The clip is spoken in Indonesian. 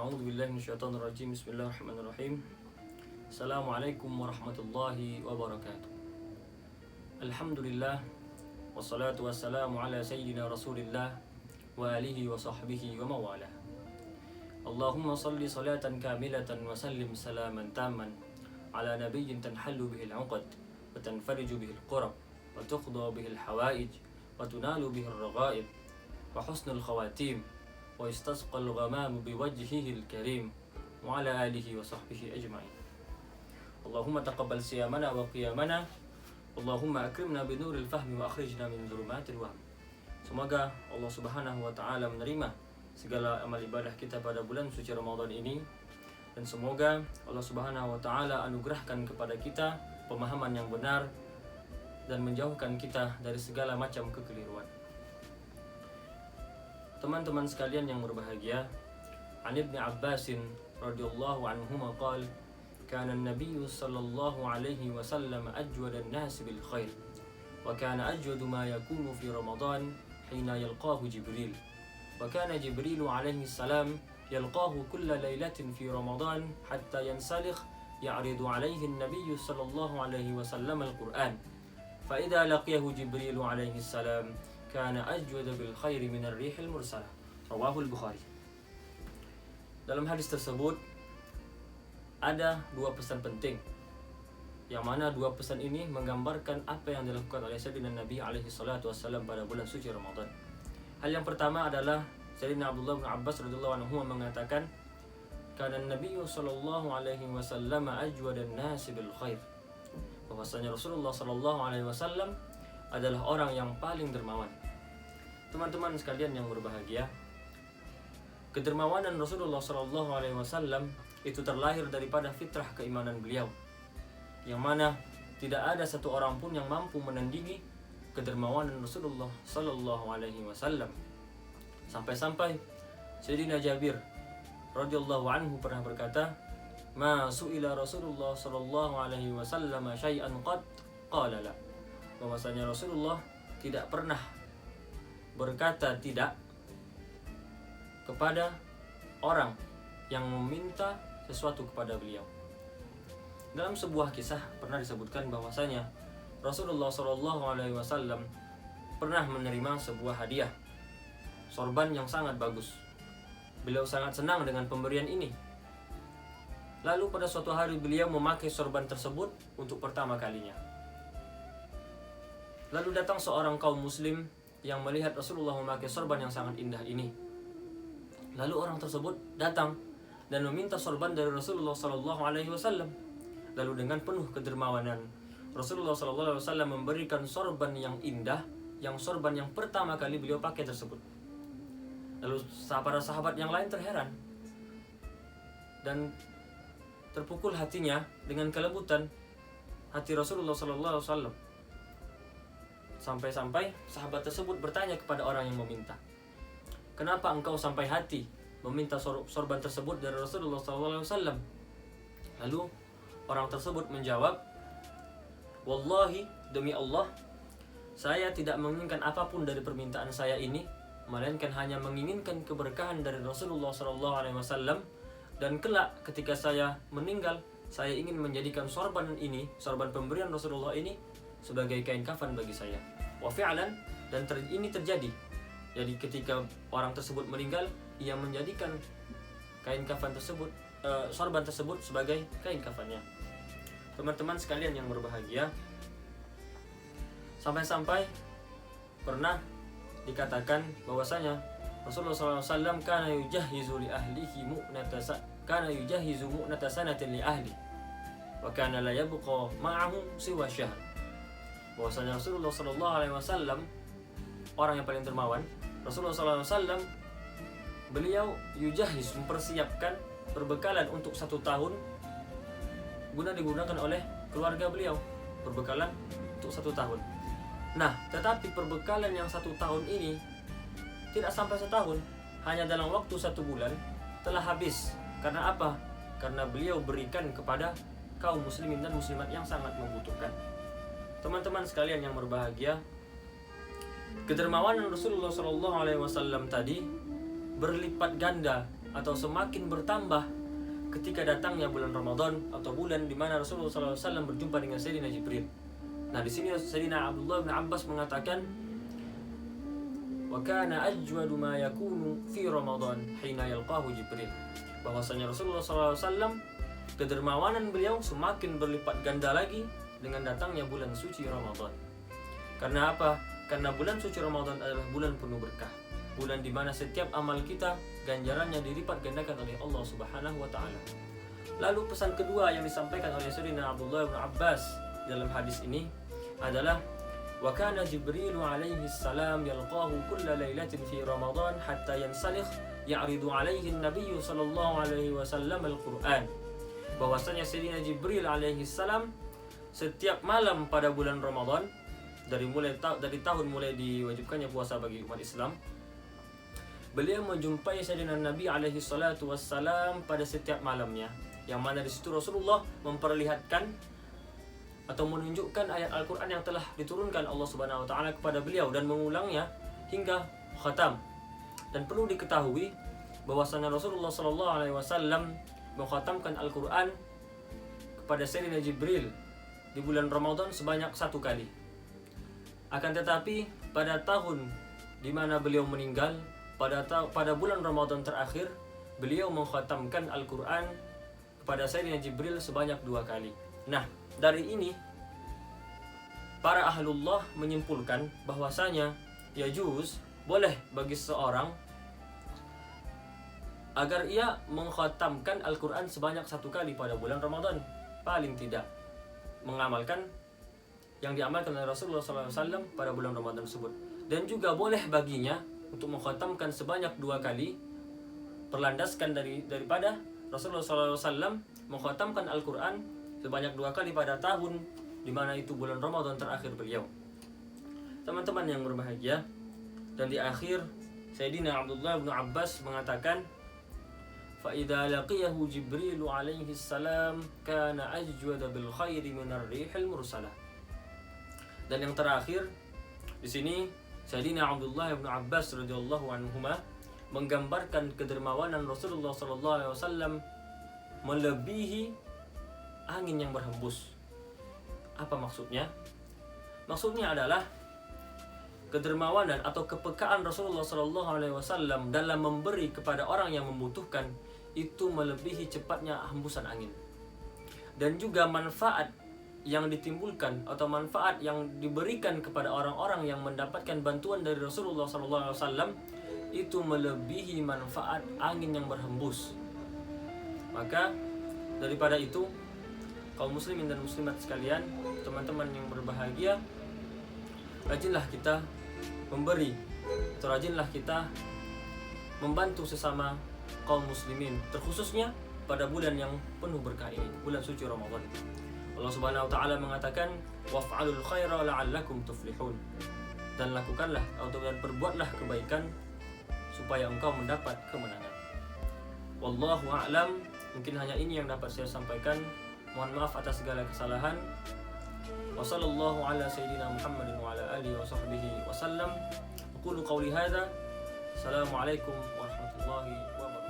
A'udzu billahi minasyaitonir rajim. Bismillahirrahmanirrahim. Assalamualaikum warahmatullahi wabarakatuh. Alhamdulillah wassalatu wassalamu ala sayyidina Rasulillah wa alihi wa sahbihi wa mawalah. Allahumma salli salatan kamilatan wa sallim salaman tamman ala nabiyyin tanhallu bihil 'uqad wa tanfariju bihil qurab wa tuqda bihil hawaij wa tunalu bihil raghaib wa husnul khawatim wa istasqal ghamamu biwajhihil karim wa ala alihi wa sahbihi ajma'in. Allahumma taqabbal siyamana wa qiyamana. Allahumma akrimna binuril fahmi wa akhrijna min dhulumatil wahm. Semoga Allah Subhanahu wa taala menerima segala amal ibadah kita pada bulan suci Ramadan ini, dan semoga Allah Subhanahu wa taala anugerahkan kepada kita pemahaman yang benar dan menjauhkan kita dari segala macam kekeliruan. Teman-teman sekalian yang berbahagia, An Ibnu Abbasin radhiyallahu anhuma qala kana an-nabiy sallallahu alaihi wasallam ajwada an-nas bil khair wa kana ajwadu ma yakunu fi Ramadan hina yalqahu Jibril wa kana Jibril alaihi salam yalqahu kulla lailatin fi Ramadan hatta yansalikh ya'ridu alaihi an-nabiy sallallahu alaihi wasallam al-Qur'an fa idza laqiyahu Jibril alaihi salam kana ajwada bil khairi min ar-rihil mursalah. Rawahul Bukhari. Dalam hadis tersebut ada dua pesan penting, yang mana dua pesan ini menggambarkan apa yang dilakukan oleh Sayyidina Nabi alaihi salatu wassalam pada bulan suci Ramadan. Hal yang pertama adalah Sayyidina Abdullah bin Abbas radhiyallahu anhu mengatakan, kana Nabi sallallahu alaihi wasallam ajwadan nas bil khair. Bahwasanya Rasulullah sallallahu alaihi wasallam adalah orang yang paling dermawan. Teman-teman sekalian yang berbahagia, kedermawanan Rasulullah sallallahu alaihi wasallam itu terlahir daripada fitrah keimanan beliau, yang mana tidak ada satu orang pun yang mampu menandingi kedermawanan Rasulullah sallallahu alaihi wasallam. Sampai-sampai Sayyidina Jabir radhiyallahu anhu pernah berkata, "Ma su'ila Rasulullah sallallahu alaihi wasallam syai'an qad qala la." Bahwasanya Rasulullah tidak pernah berkata tidak kepada orang yang meminta sesuatu kepada beliau. Dalam sebuah kisah pernah disebutkan bahwasanya Rasulullah SAW pernah menerima sebuah hadiah, sorban yang sangat bagus. Beliau sangat senang dengan pemberian ini. Lalu pada suatu hari beliau memakai sorban tersebut untuk pertama kalinya. Lalu datang seorang kaum muslim yang melihat Rasulullah memakai sorban yang sangat indah ini. Lalu orang tersebut datang dan meminta sorban dari Rasulullah SAW. Lalu dengan penuh kedermawanan, Rasulullah SAW memberikan sorban yang indah, yang sorban yang pertama kali beliau pakai tersebut. Lalu para sahabat yang lain terheran dan terpukul hatinya dengan kelembutan hati Rasulullah SAW. Sampai-sampai sahabat tersebut bertanya kepada orang yang meminta, "Kenapa engkau sampai hati meminta sorban tersebut dari Rasulullah SAW?" Lalu orang tersebut menjawab, "Wallahi, demi Allah, saya tidak menginginkan apapun dari permintaan saya ini, melainkan hanya menginginkan keberkahan dari Rasulullah SAW, dan kelak ketika saya meninggal, saya ingin menjadikan sorban ini, sorban pemberian Rasulullah ini, sebagai kain kafan bagi saya." Wa fi'lan, dan ini terjadi. Jadi ketika orang tersebut meninggal, ia menjadikan kain kafan tersebut, sorban tersebut sebagai kain kafannya. Teman-teman sekalian yang berbahagia, sampai-sampai pernah dikatakan bahwasanya Rasulullah SAW kana yujahizu li ahlihi kana yujahizu mu'nata sanatin li ahli wa kana la yabqa ma'ahu siwa syahr. Bahwasanya Rasulullah SAW orang yang paling dermawan. Rasulullah SAW beliau yujahiz, mempersiapkan perbekalan untuk 1 tahun guna digunakan oleh keluarga beliau, perbekalan untuk 1 tahun. Nah, tetapi perbekalan yang 1 tahun ini tidak sampai setahun, hanya dalam waktu 1 bulan telah habis. Karena apa? Karena beliau berikan kepada kaum muslimin dan muslimat yang sangat membutuhkan. Teman-teman sekalian yang berbahagia, kedermawanan Rasulullah SAW tadi berlipat ganda atau semakin bertambah ketika datangnya bulan Ramadan atau bulan di mana Rasulullah SAW berjumpa dengan Sayyidina Jibril. Nah, di sini Sayyidina Abdullah bin Abbas mengatakan, wa kana ajwadu ma yakunu fi Ramadan hina yalqahu Jibril. Bahwasanya Rasulullah SAW kedermawanan beliau semakin berlipat ganda lagi dengan datangnya bulan suci Ramadan. Karena apa? Karena bulan suci Ramadan adalah bulan penuh berkah. Bulan di mana setiap amal kita ganjarannya dilipat gandakan oleh Allah Subhanahu wa taala. Lalu pesan kedua yang disampaikan oleh Sayyidina Abdullah bin Abbas dalam hadis ini adalah wa kana Jibril alaihi salam yalqahu kulla lailatin fi Ramadan hatta yansalikh ya'ridu alaihi an-nabiy sallallahu alaihi wasallam al-Qur'an. Bahwasanya Sayyidina Jibril alaihi salam setiap malam pada bulan Ramadan dari tahun mulai diwajibkannya puasa bagi umat Islam, beliau menjumpai Sayyidina Nabi alaihi salatu wassalam pada setiap malamnya, yang mana di situ Rasulullah memperlihatkan atau menunjukkan ayat Al-Quran yang telah diturunkan Allah Subhanahu wa taala kepada beliau dan mengulangnya hingga khatam. Dan perlu diketahui bahwasanya Rasulullah sallallahu alaihi wasallam mengkhatamkan Al-Quran kepada Sayyidina Jibril di bulan Ramadan sebanyak 1 kali. Akan tetapi pada tahun di mana beliau meninggal, pada bulan Ramadan terakhir, beliau mengkhatamkan Al-Quran kepada Sayyidina Jibril sebanyak 2 kali. Nah, dari ini para ahlullah menyimpulkan bahwasanya yajuz, boleh bagi seseorang agar ia mengkhatamkan Al-Quran sebanyak 1 kali pada bulan Ramadan, paling tidak mengamalkan yang diamalkan oleh Rasulullah SAW pada bulan Ramadan tersebut. Dan juga boleh baginya untuk mengkhatamkan sebanyak 2 kali, perlandaskan daripada Rasulullah SAW mengkhatamkan Al-Quran sebanyak 2 kali pada tahun di mana itu bulan Ramadan terakhir beliau. Teman-teman yang berbahagia, dan di akhir Sayyidina Abdullah bin Abbas mengatakan, فَإِذَا لَقِيَهُ جِبْرِيلُ عَلَيْهِ السَّلَامُ كَانَ أَجْوَدَ بِالْخَيْرِ مِنَ الرِّيحِ الْمُرْسَلَةِ. Dan yang terakhir di sini Sayyidina Abdullah bin Abbas radhiyallahu anhuma menggambarkan kedermawanan Rasulullah sallallahu alaihi wasallam melebihi angin yang berhembus. Apa maksudnya? Maksudnya adalah kedermawanan atau kepekaan Rasulullah sallallahu alaihi wasallam dalam memberi kepada orang yang membutuhkan itu melebihi cepatnya hembusan angin. Dan juga manfaat yang ditimbulkan atau manfaat yang diberikan kepada orang-orang yang mendapatkan bantuan dari Rasulullah SAW itu melebihi manfaat angin yang berhembus. Maka daripada itu, kaum muslimin dan muslimat sekalian, teman-teman yang berbahagia, rajinlah kita memberi atau rajinlah kita membantu sesama kaum muslimin, terkhususnya pada bulan yang penuh berkah ini, bulan suci Ramadan. Allah Subhanahu wa taala mengatakan, waf'alul khaira la'allakum tuflihun. Dan lakukanlah atau perbuatlah kebaikan supaya engkau mendapat kemenangan. Wallahu a'lam. Mungkin hanya ini yang dapat saya sampaikan. Mohon maaf atas segala kesalahan. Wassallallahu ala sayyidina Muhammadin wa ala alihi wa sahbihi wasallam. Aqulu qawli hadza. Assalamualaikum warahmatullahi wabarakatuh.